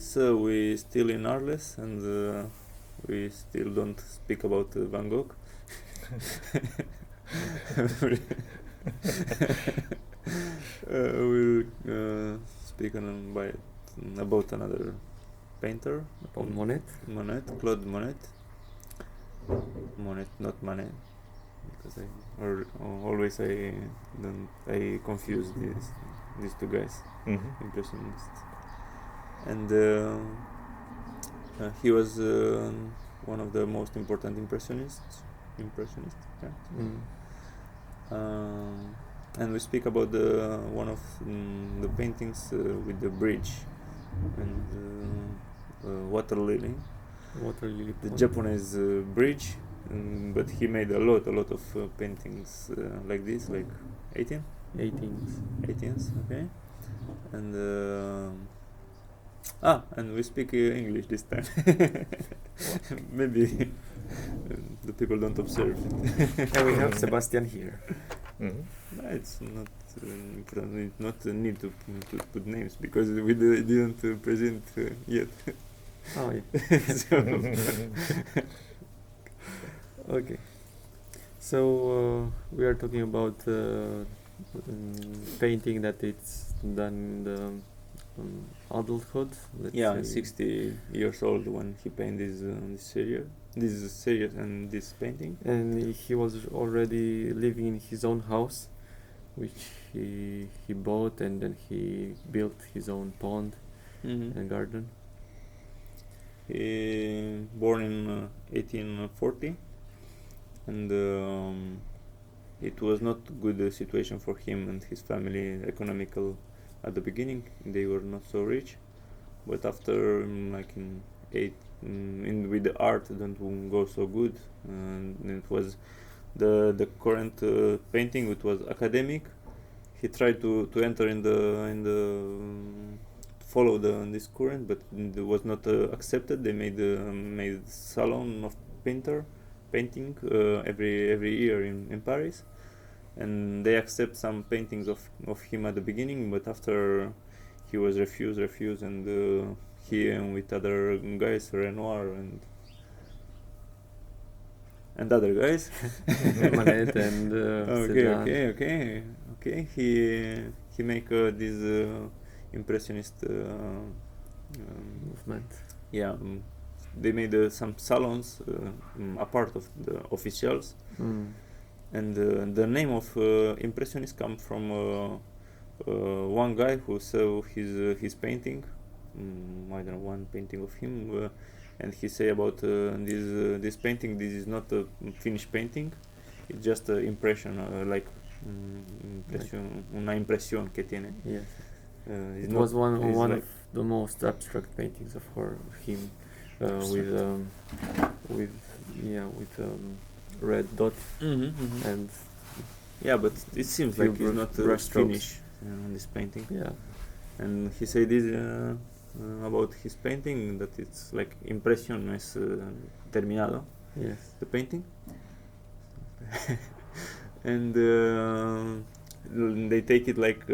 So we still in Arles, and we still don't speak about Van Gogh. We'll speak about another painter. About Monet? Claude Monet. Monet, not Manet, because always I confuse these two guys, impressionists. And he was one of the most important impressionists. Yeah. And we speak about one of the paintings with the bridge and Water-Lily. Water-Lily. The Japanese bridge, but he made a lot of paintings like this, like 18? 18s, okay. And and we speak English this time. Maybe the people don't observe it. And we have Sebastian here. It's not important. It's not a need to put names because we didn't present yet. Oh, yeah. Okay. So we are talking about painting that it's done in the adulthood. Yeah, 60 years old when he painted this series and this painting. And he was already living in his own house, which he bought, and then he built his own pond and garden. He born in 1840, and it was not good situation for him and his family economical at the beginning. They were not so rich, but after with the art don't go so good, and it was the current painting, which was academic. He tried to enter in the follow this current, but it was not accepted. They made salon of painting every year in Paris, and they accept some paintings of him at the beginning, but after he was refused, and he with other guys, Renoir and other guys. Manet and okay. He make this impressionist movement. Yeah, they made some salons apart of the officials, and the name of impressionist come from one guy who saw his painting. I don't know, one painting of him, and he say about this painting. This is not a finished painting. It's just an impression, una impresión que tiene. Yes. It was one of the most abstract paintings of him, with red dots and but it seems like it's not finished on this painting. Yeah, and he said this about his painting, that it's like impression no es terminado. Yes, the painting. And they take it like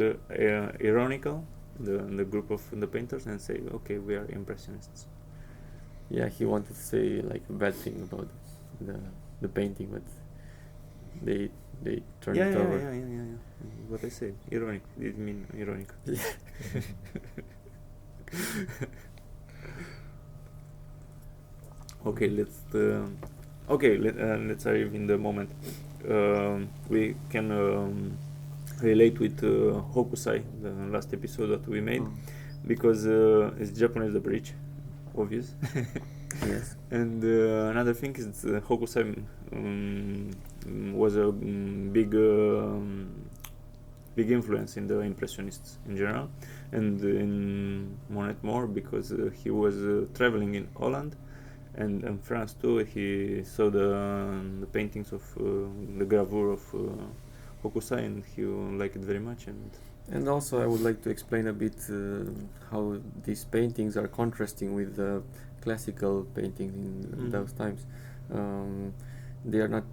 ironical, the group of the painters, and say, okay, we are impressionists. Yeah, he wanted to say like a bad thing about the painting, but they turned it over. Yeah. What I said, ironic. It mean ironic. Okay, let's arrive in the moment. We can relate with Hokusai, the last episode that we made, because it's Japanese the bridge, obvious. Yes. And another thing is Hokusai was a big influence in the impressionists in general, and in Monet more, because he was traveling in Holland and France too. He saw the paintings of the gravure of Hokusai, and he liked it very much. And also I would like to explain a bit how these paintings are contrasting with the classical paintings in those times. They are not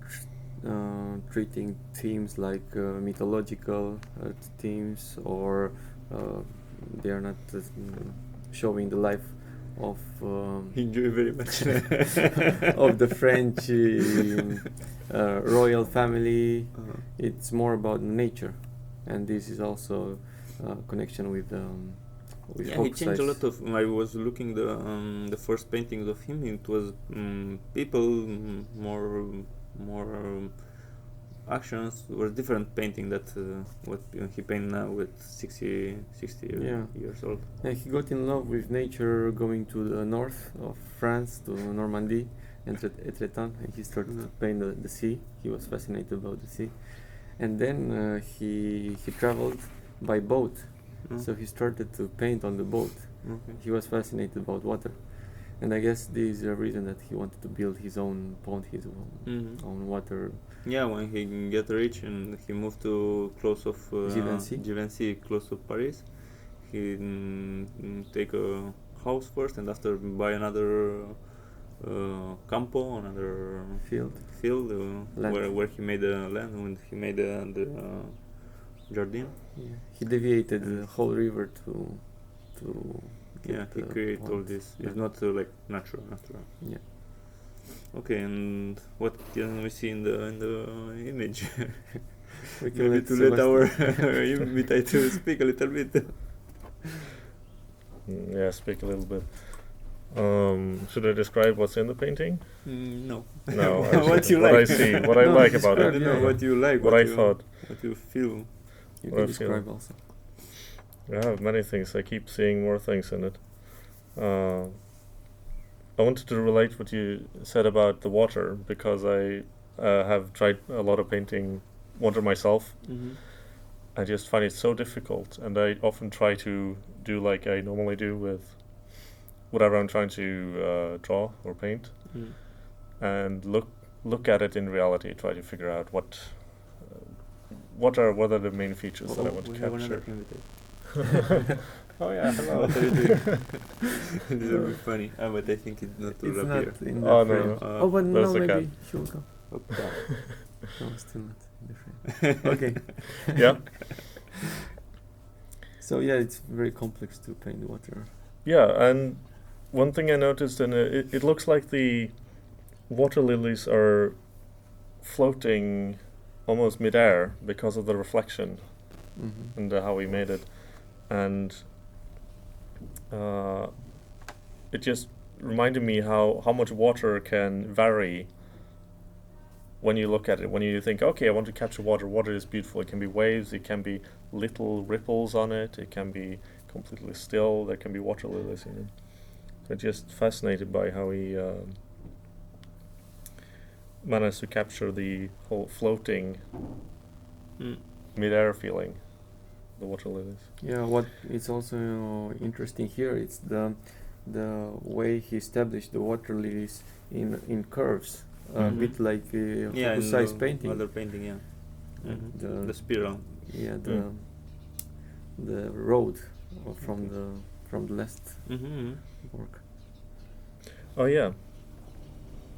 treating themes like mythological themes, or they are not showing the life of Enjoy very much. of the French royal family. Uh-huh. It's more about nature, and this is also connection with Yeah, he folk changed a size. lot of. I was looking the first paintings of him. It was people, more actions. It was different painting that what he paint now with 60 Yeah. years old. Yeah, he got in love with nature going to the north of France, to Normandy and Etretat, and he started to paint the sea. He was fascinated about the sea. And then he traveled by boat, so he started to paint on the boat. Okay. He was fascinated about water. And I guess this is the reason that he wanted to build his own pond, his own water. Yeah, when he get rich and he moved to close of Givenchy, close of Paris, he take a house first, and after buy another campo, another Field. where he made the land, when he made the jardin. Yeah. He deviated the whole river to Yeah, he created all this. Yeah. It's not like natural. Yeah. Okay, and what can we see in the image? We can Maybe to let our invite to speak a little bit. Yeah, speak a little bit. Should I describe what's in the painting? No. No. What you what like? I see, what I No, like about I it. don't know what you like. What I thought. What you feel. You What can I describe feel. also. I have many things. I keep seeing more things in it. I wanted to relate what you said about the water, because I have tried a lot of painting water myself. Mm-hmm. I just find it so difficult, and I often try to do like I normally do with whatever I'm trying to draw or paint, and look at it in reality. Try to figure out what are the main features that I want to capture. Oh yeah, hello. What are you doing? This will be funny. But I think it's not It's up not here. in the Oh, no, frame. no. Oh, but That's no, the maybe cat. she will come. Okay. No, still not in the frame. Okay. Yeah. So yeah, it's very complex to paint water. Yeah, and one thing I noticed, and it looks like the water lilies are floating almost midair because of the reflection Mm-hmm. and how we made it. And it just reminded me how much water can vary when you look at it. When you think, okay, I want to capture water. Water is beautiful. It can be waves. It can be little ripples on it. It can be completely still. There can be water lilies in it. So just fascinated by how he managed to capture the whole floating mid-air feeling, the water lilies. Yeah, what is also interesting here is the way he established the water lilies in curves, a bit like Yeah, in size the painting. other painting, yeah. The- The spiral. Yeah, the road from the last work. Oh yeah.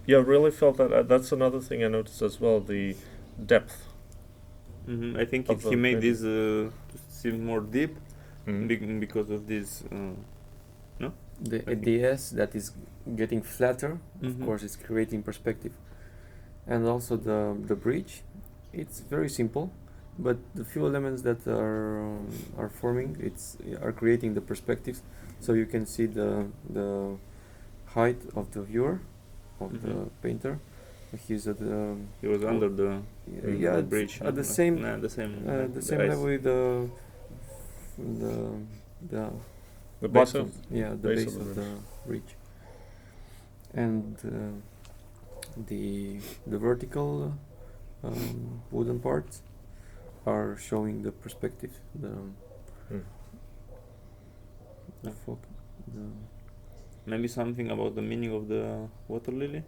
Yeah, really felt that. That's another thing I noticed as well. The depth. I think Of he the made painting. this to seem more deep Mm. because of this. The S that is getting flatter, Mhm. of course, it's creating perspective, and also the bridge. It's very simple, but the few elements that are forming are creating the perspectives, so you can see the height of the viewer, of the painter. He's at the He was under the yeah, the bridge. at the no? same Nah, the same the same ice. level with the The base bottom, of yeah, the base base of of the the bridge, and the vertical wooden parts are showing the perspective, Yeah. the Maybe something about the meaning of the water lily.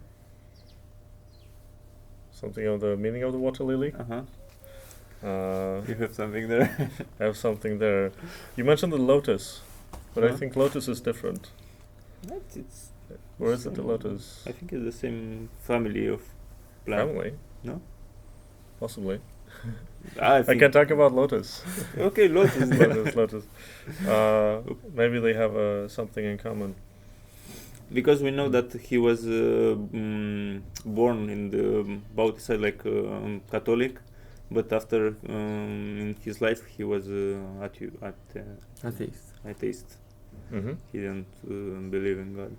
something of the meaning of the water lily. You have something there. I have something there. You mentioned the lotus, but I Uh-huh. think lotus is different. It's Or is it the same- lotus I think it's the same family of plant. family? No? Possibly. I I can talk about lotus. Okay, lotus. Lotus. Maybe they have something in common. because we know that he was born in the Baptist side, like Catholic, but after in his life he was atheist. Mm-hmm. He didn't believe in God.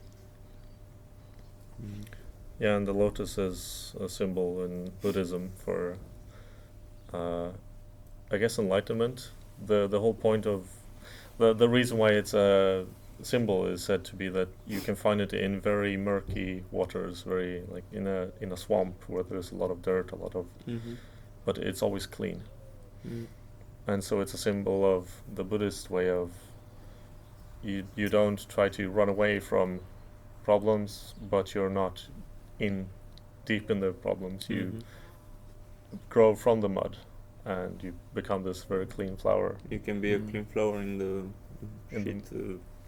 Yeah, and the lotus is a symbol in Buddhism for, I guess, enlightenment. The whole point of the reason why it's a symbol is said to be that you can find it in very murky waters, very like in a swamp where there's a lot of dirt, a lot of, but it's always clean. And so it's a symbol of the Buddhist way of you don't try to run away from problems, but you're not deep in the problems. You grow from the mud, and you become this very clean flower. You can be a clean flower in the shit.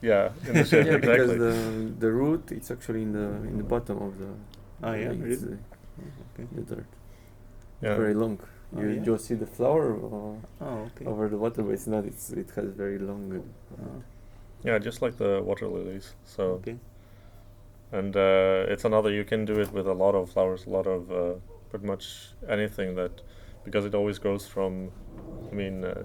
Yeah, in the shit, yeah, exactly. because the root it's actually in the bottom of the. Really? The dirt. Yeah. Very long. You just see the flower okay. over the water, but it's not. It has very long. Yeah, just like the water lilies. So. Okay. And it's another. You can do it with a lot of flowers, a lot of pretty much anything that, because it always grows from,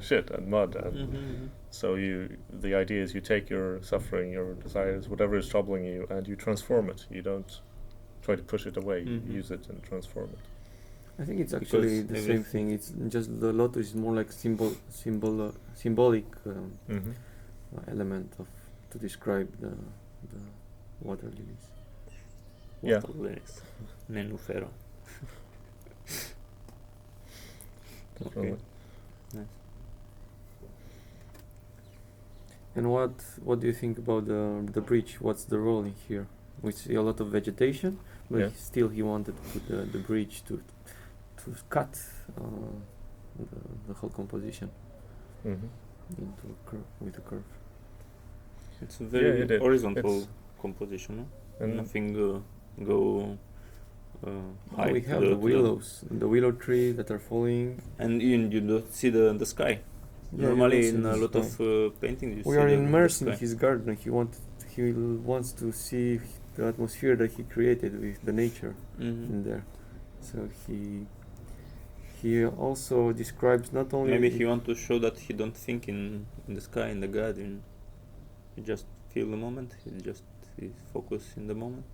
shit and mud, and so the idea is you take your suffering, your desires, whatever is troubling you, and you transform it. You don't try to push it away. You use it and transform it. I think it's actually the same thing. It's just the lotus is more like symbolic element to describe the water lilies. Yeah. Water-Lilies. Nenufero. Okay. Nice. And what do you think about the bridge? What's the role in here? We see a lot of vegetation, but still he wanted to put the bridge to cut the whole composition into a curve, with a curve. It's a very horizontal composition, no? And nothing go high. We have the willows, the willow trees that are falling, and you don't see the sky. Yeah, normally in a lot of paintings you see we are the immersed sky. in his garden. He wants to see the atmosphere that he created with the nature in there. So he also describes not only maybe he wants to show that he don't think in the sky, in the garden. He just feel the moment. He focus in the moment.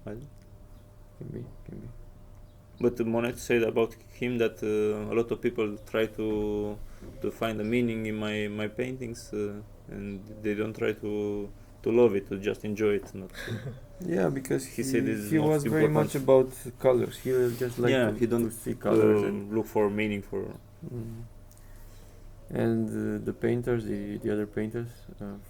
I don't know. Can be. But Monet said about him that a lot of people try to find a meaning in my paintings, and they don't try to love it, to just enjoy it. Not yeah, because he said he was very much about colors. He just liked to see colors and look for meaning for. And the painters, the other painters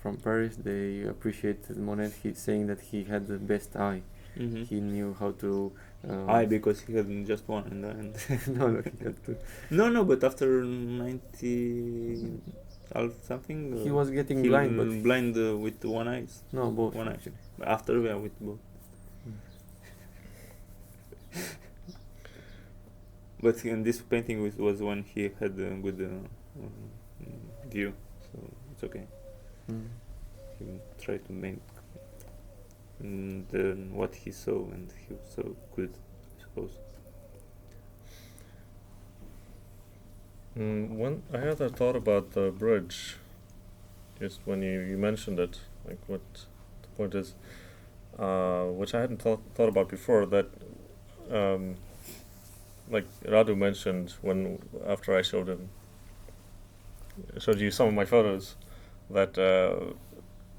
from Paris, they appreciated Monet. He's saying that he had the best eye. He knew how to. Because he had just one in the end. No, he had two. No, but after 90 something. He was getting blind, but blind with one eye. No, both. One actually. eye. After we are with both. But in this painting was when he had a good view, so it's okay. He tried to make what he saw, and he was so good, I suppose. When I had a thought about the bridge, just when you mentioned it, like what the point is, which I hadn't thought about before, that like Radu mentioned after I showed you some of my photos, that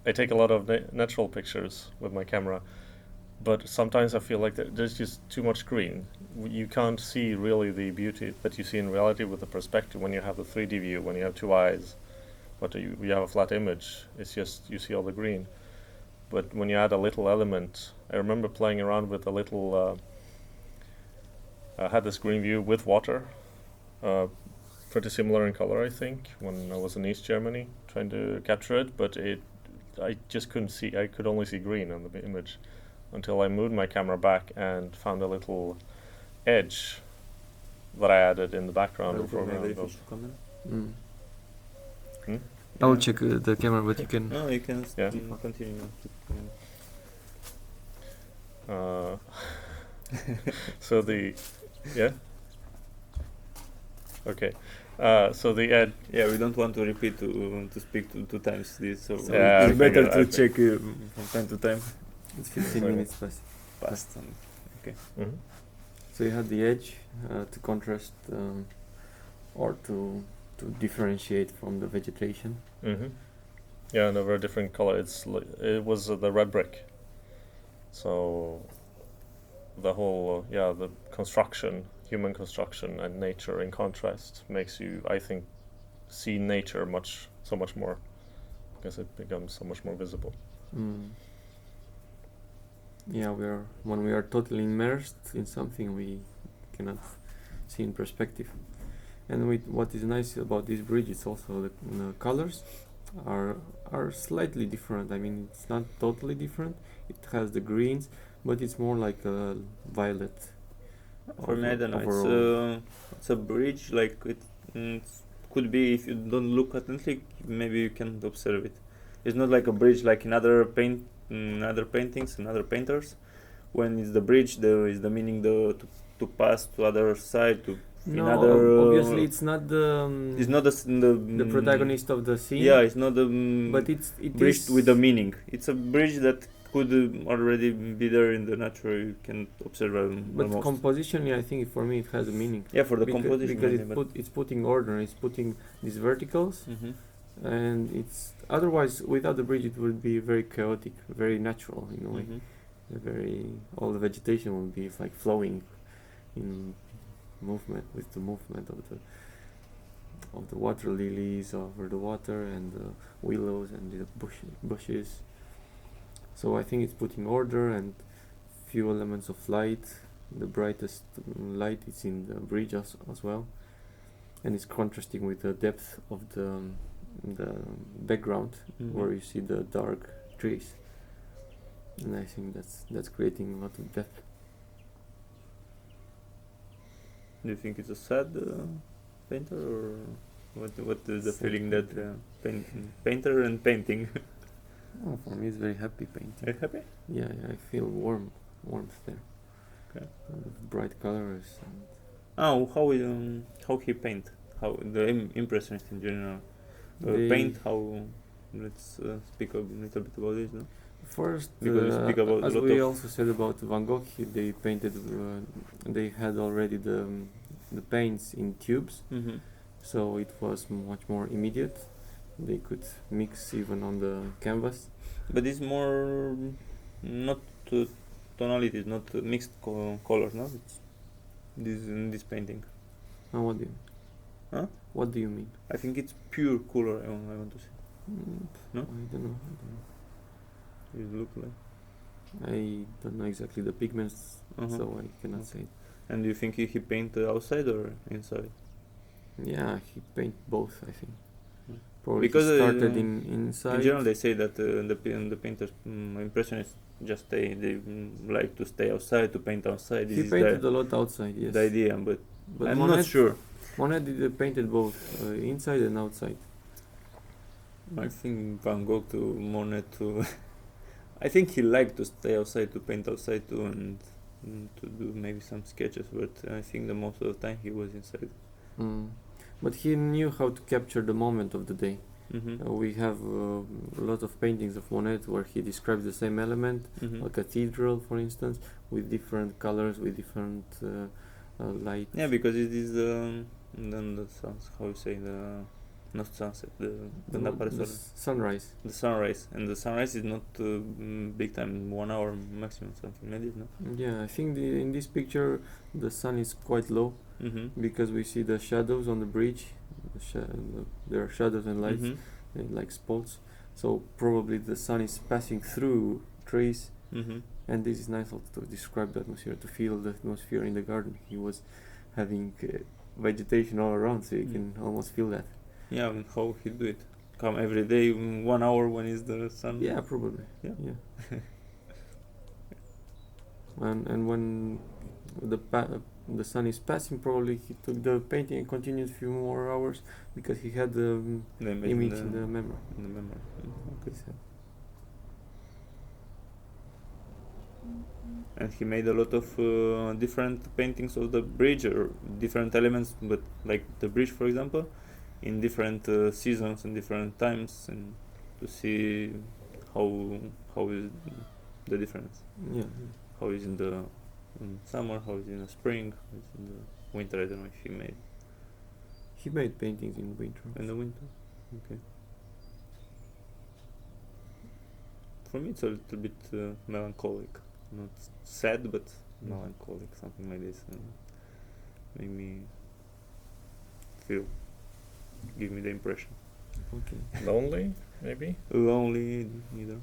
I take a lot of natural pictures with my camera, but sometimes I feel like there's just too much green. You can't see really the beauty that you see in reality with the perspective when you have the 3D view, when you have two eyes, but you have a flat image. It's just you see all the green. But when you add a little element, I remember playing around with a little. I had this green view with water, pretty similar in color, I think, when I was in East Germany trying to capture it, but I just couldn't see. I could only see green on the image until I moved my camera back and found a little edge that I added in the background. I will check the camera, but you can. No, you can Yeah. continue. So the yeah. Okay. So the edge. Yeah, we don't want to repeat to speak two times this, so Yeah, it's I better figured, to check from time to time. It's 15 Okay. minutes past. Past. And, Mhm. So you had the edge to contrast or to differentiate from the vegetation. Mhm. Yeah, and a very different color. It was the red brick. So the whole the construction, human construction, and nature in contrast makes you, I think, see nature so much more, because it becomes so much more visible. Mm. Yeah, when we are totally immersed in something, we cannot see in perspective. And what is nice about this bridge is also the colors are slightly different. I mean, it's not totally different. It has the greens, but it's more like a violet. for me, I don't know. Overall. It's a bridge. Like it could be, if you don't look attentively, maybe you can observe it. It's not like a bridge like in other paintings and other painters. When it's the bridge, there is the meaning to pass to other side to No, another. obviously it's not It's not the protagonist of the scene. Yeah, it's not the but it bridge is with the meaning. It's a bridge that could already be there in the nature. You can observe But almost. compositionally, I think for me it has a meaning. Yeah, for the composition. Because it's putting order. It's putting these verticals, and it's otherwise without the bridge it would be very chaotic, very natural in a way. All the vegetation would be like flowing in movement with the movement of the water lilies over the water and the willows and the bushes. So I think it's putting order and few elements of light. The brightest light is in the bridge as well, and it's contrasting with the depth of the background where you see the dark trees. And I think that's creating a lot of depth. Do you think it's a sad painter, or what is the Sad feeling that painter and painting? Oh, for me, it's very happy painting. Are you happy? Yeah, I feel warmth there. Okay. Bright colors. How he paint? How the impressionist in general paint? How? Let's speak a little bit about this. No? First, Because we speak about as a lot we of also said about Van Gogh, they painted. They had already the paints in tubes, so it was much more immediate. They could mix even on the canvas. But it's more not tonalities, not mixed colors. No, it's in this painting. What do you? Huh? What do you mean? I think it's pure color. I want to say. No? I don't know. It look like. I don't know exactly the pigments, so I cannot say. And do you think he paint outside or inside? Yeah, he paint both. I think. Mm. Probably Because, he started inside. In general, they say that the painters, impressionists, they like to stay outside, to paint outside. This He is painted a lot outside. Yes. the idea, but I'm Monet, not sure. Monet painted both inside and outside. I think Van Gogh to Monet to. I think he liked to stay outside, to paint outside too, and to do maybe some sketches. But I think the most of the time he was inside. But he knew how to capture the moment of the day. We have a lot of paintings of Monet where he describes the same element, a cathedral, for instance, with different colors, with different light. Yeah, because it is then the how you say not sunset, the sunrise. The sunrise, and the sunrise is not big time, 1 hour maximum, something like this, no? Yeah, I think in this picture the sun is quite low because we see the shadows on the bridge. There are shadows and lights, like spots. So probably the sun is passing through trees, and this is nice also to describe the atmosphere, to feel the atmosphere in the garden. He was having vegetation all around, so you can almost feel that. Yeah, and how he do it? Come every day, 1 hour when is the sun? Yeah, probably. Yeah. and when the sun is passing, probably he took the painting and continued a few more hours because he had the image in the memory. Okay. and he made a lot of different paintings of the bridge or different elements, but like the bridge, for example, in different seasons and different times, and to see how is the difference. Yeah. How is in the summer, how is in the spring, how is in the winter. I don't know if he made He made paintings in winter. in the winter. Okay. For me, it's a little bit melancholic, not sad, but melancholic, something like this. Make me feel, give me the impression. Okay. Lonely, maybe? Lonely, neither.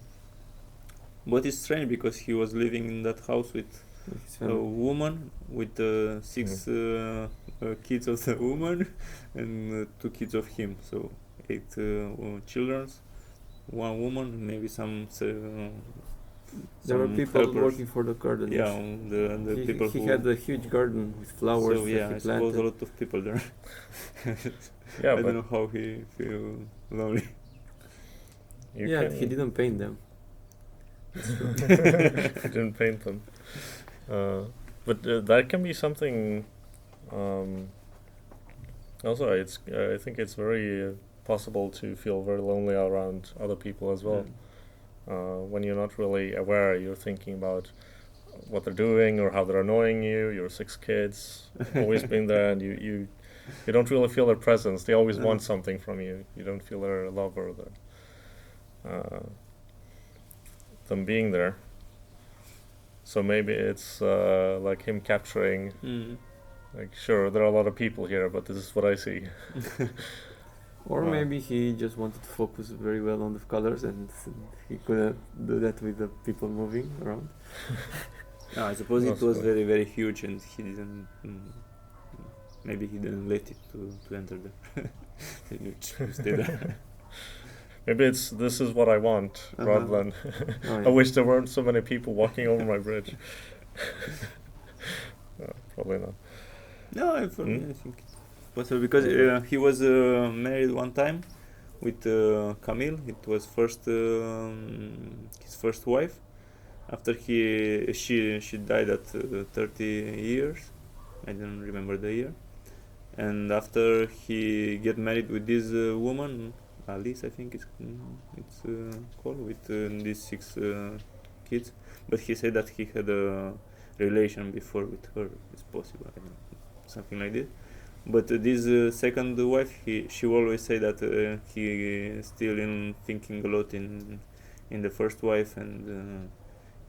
But it's strange because he was living in that house with His a family. woman, with 6 kids of the woman and 2 kids of him. So 8 children, 1 woman, maybe some. There were some people helpers. working for the garden. Yeah, yes. the people he who. had a huge garden with flowers So that yeah, he I suppose planted. a lot of people there. Yeah, I but don't know how he feel lonely. you Yeah, can, he didn't paint them. he didn't paint them. But that can be something. Also, I think it's very possible to feel very lonely around other people as well. When you're not really aware, you're thinking about what they're doing or how they're annoying you. Your 6 kids always been there, and you don't really feel their presence. They always want something from you. You don't feel their love or them being there. So maybe it's like him capturing, like, sure, there are a lot of people here, but this is what I see. Or maybe he just wanted to focus very well on the colors, and he couldn't do that with the people moving around. I suppose it was Possibly. very, very huge, and he didn't. Maybe he didn't let it to enter there. To stay there. Maybe this is what I want, rather than Oh, I yeah. wish there weren't so many people walking over my bridge. No, probably not. No, for me, I think it's possible because he was married one time with Camille. It was his first wife. After she died at 30 years. I don't remember the year. And after he get married with this woman, Alice, I think it's called, with these 6 kids. But he said that he had a relation before with her. It's possible, I don't know, something like this. But this second wife, she always say that he still in thinking a lot in the first wife, and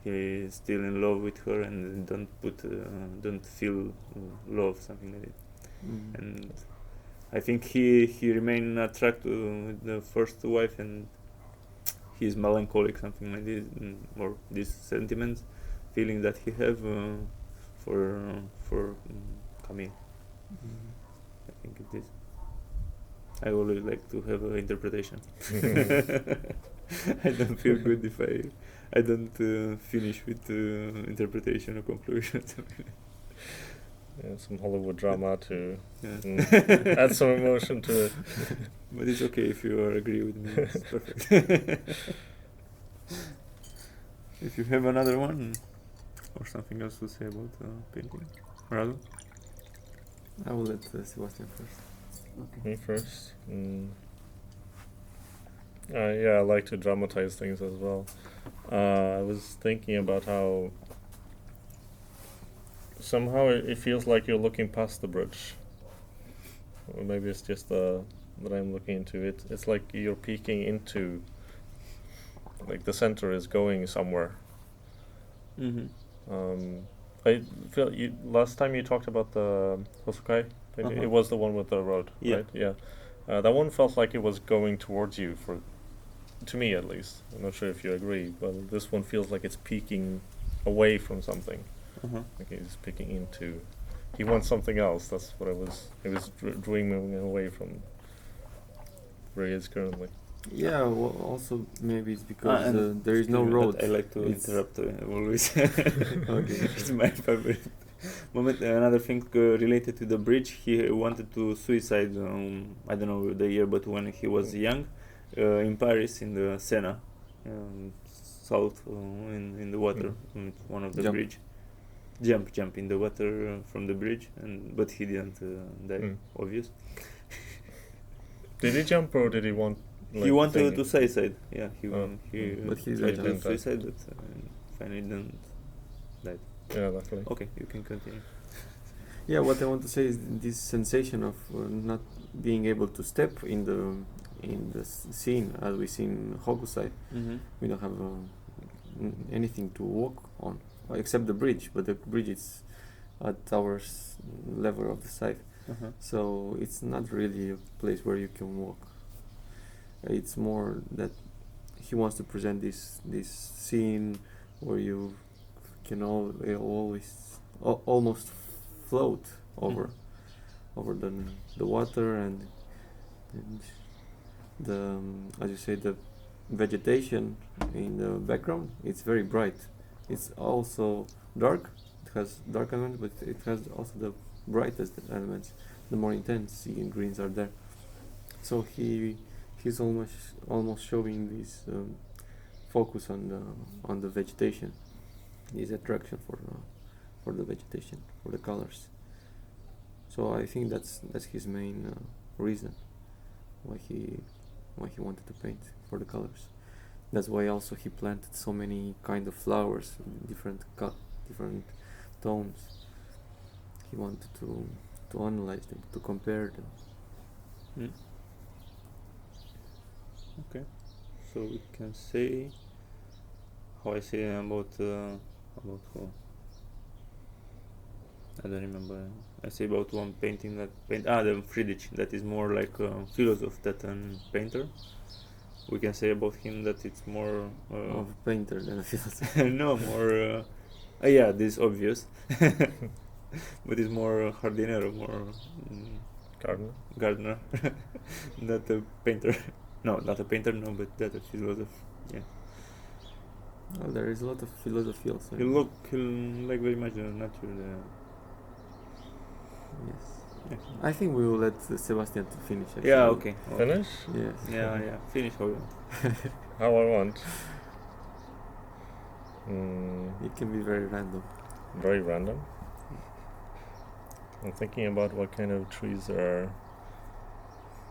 he is still in love with her and don't feel love, something like that. And I think he remained attracted to the first wife, and he's melancholic, something like this, or these sentiments, feelings that he have for Camille. I think it is. I always like to have an interpretation. I don't feel good if I don't finish with interpretation or conclusion. Yeah, some Hollywood drama to Yeah. add some emotion to it. But it's okay if you agree with me. It's perfect. If you have another one or something else to say about painting, Rado? I will let Sebastian first. Me first. Yeah, I like to dramatize things as well. I was thinking about how somehow it feels like you're looking past the bridge. Or maybe it's just that I'm looking into it. It's like you're peeking into, like the center is going somewhere. I feel last time you talked about the Hosokai painting, it was the one with the road, Yeah. right? Yeah. That one felt like it was going towards you, to me at least. I'm not sure if you agree, but this one feels like it's peeking away from something. Like he's peeking into. He wants something else. That's what it was. It was dreaming away from where he is currently. Yeah, well, also maybe it's because and there is no excuse me, road. but I like to It's- interrupt always. Okay. It's my favorite moment. Another thing related to the bridge, he wanted to suicide. I don't know the year, but when he was young, in Paris, in the Sena, south in the water. It's one of the bridge. Jump in the water from the bridge, but he didn't die. Obvious. Did he jump or did he want? Like, he wanted to suicide. Yeah, he but he tried to didn't suicide, but finally didn't die. Yeah, luckily. Okay, you can continue. Yeah, what I want to say is this sensation of not being able to step in the scene as we see in Hokusai. We don't have anything to walk on except the bridge, but the bridge is at our level of the site, so it's not really a place where you can walk. It's more that he wants to present this scene where you can always almost float over the water and the as you say, the vegetation in the background. It's very bright. It's also dark. It has dark elements, but it has also the brightest elements. The more intense sea and greens are there. So he's almost showing this focus on the vegetation, his attraction for the vegetation, for the colors. So I think that's his main reason why he wanted to paint, for the colors. That's why also he planted so many kind of flowers, different tones. He wanted to analyze them, to compare them. Okay, so we can say how I say about who? I don't remember. I say about one painting the Friedrich, that is more like a philosopher than a painter. We can say about him that it's more of a painter than a philosopher. no, more yeah, this is obvious. But it's more jardinero, more gardener. Not a painter. No, not a painter, no, but that a philosopher. Yeah. Well, there is a lot of philosophy also. He like very much the nature. Yes. Yeah. I think we will let Sebastian to finish. Actually. Yeah. Okay. Finish? Yes. Yeah. Finish how you want. How I want. It can be very random. Very random. I'm thinking about what kind of trees there are.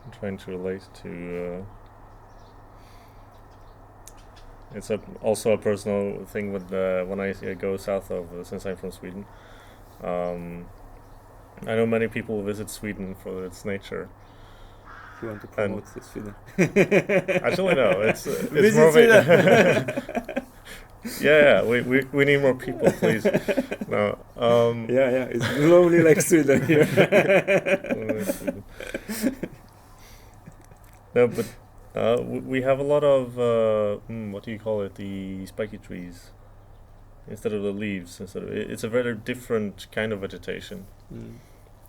I'm trying to relate to. It's also a personal thing with when I go south of, since I'm from Sweden. I know many people visit Sweden for its nature. If you want to promote Sweden. Actually, no. It's more of a yeah. We need more people, please. No. Yeah. It's lonely like Sweden here. No, but we have a lot of what do you call it? The spiky trees. Instead of the leaves, it's a very different kind of vegetation.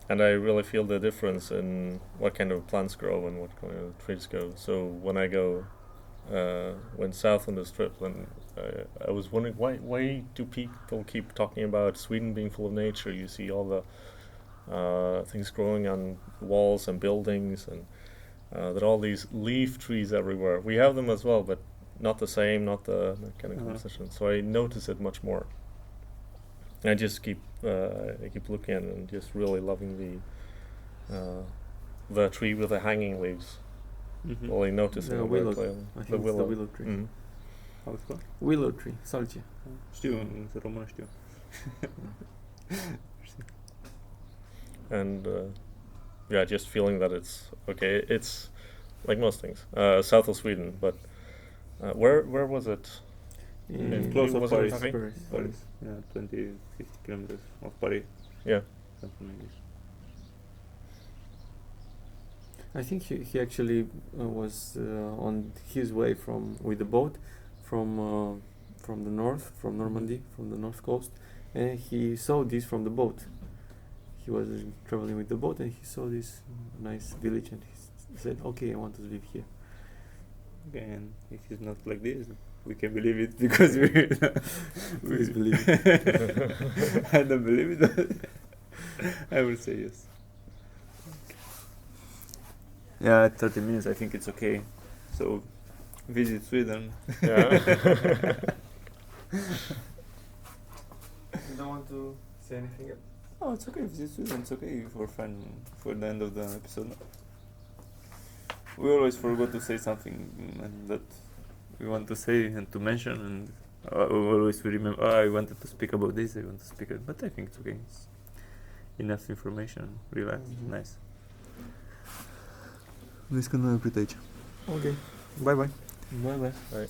And I really feel the difference in what kind of plants grow and what kind of trees grow. So when I went south on this trip, then I was wondering why do people keep talking about Sweden being full of nature? You see all the things growing on walls and buildings, and there are all these leaf trees everywhere. We have them as well, but not the same, not the kind of composition. So I notice it much more. And I just keep looking at it and just really loving the tree with the hanging leaves. Really noticing the it willow. clearly. I think it's the willow tree. How it's called? Willow tree, salcie. Știu, în română știu. And just feeling that it's okay. It's like most things, south of Sweden, but where was it? Close of was it in Paris. Paris? Yeah, 20-50 kilometers of Paris. Yeah. Something like this. I think he actually was on his way with the boat from the north, from Normandy, from the north coast, and he saw this from the boat. He was traveling with the boat and he saw this nice village and he said, "Okay, I want to live here." Okay, and if it's not like this, we can believe it because we Please believe it. I don't believe it, but I will say yes. Yeah, 30 minutes, I think it's okay. So Visit Sweden. Yeah. You don't want to say anything else? Oh, it's okay. Visit Sweden. It's okay for fun. For the end of the episode. We always forgot to say something that we want to say and to mention, and always we remember. Oh, I wanted to speak about this. I want to speak it, but I think it's okay. It's enough information. Relax. Nice. Deci că nu am oprit aici. Ok. Bye bye. Bye bye. Right.